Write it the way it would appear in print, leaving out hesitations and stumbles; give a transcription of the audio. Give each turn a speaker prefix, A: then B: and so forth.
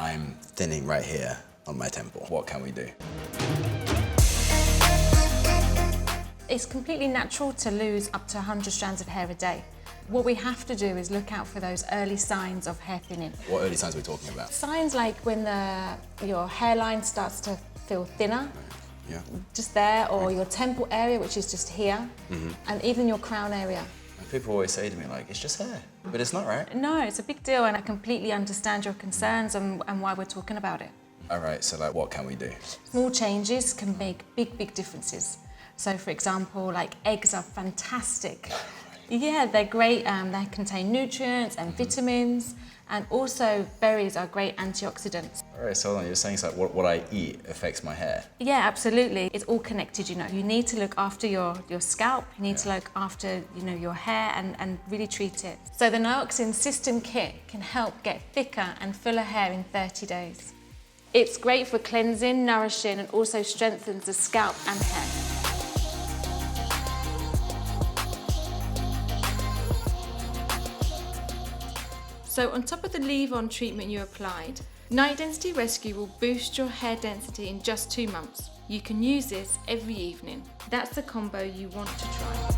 A: I'm thinning right here on my temple. What can we do?
B: It's completely natural to lose up to 100 strands of hair a day. What we have to do is look out for those early signs of hair thinning.
A: What early signs are we talking about?
B: Signs like when your hairline starts to feel thinner,
A: Yeah.
B: just there, or your temple area, which is just here, and even your crown area.
A: People always say to me, like, it's just hair, but it's not, right?
B: No, it's a big deal, and I completely understand your concerns and why we're talking about it.
A: All right, so like, what can we do?
B: Small changes can make big, big differences. So for example, like eggs are fantastic. Yeah, they're great. They contain nutrients and vitamins, and also berries are great antioxidants.
A: All right, so hold on, you're saying it's like what I eat affects my hair?
B: Yeah, absolutely. It's all connected, you know. You need to look after your scalp, you need to look after, your hair and really treat it. So the Nioxin System Kit can help get thicker and fuller hair in 30 days. It's great for cleansing, nourishing, and also strengthens the scalp and hair. So on top of the leave-on treatment you applied, Night Density Rescue will boost your hair density in just 2 months. You can use this every evening. That's the combo you want to try.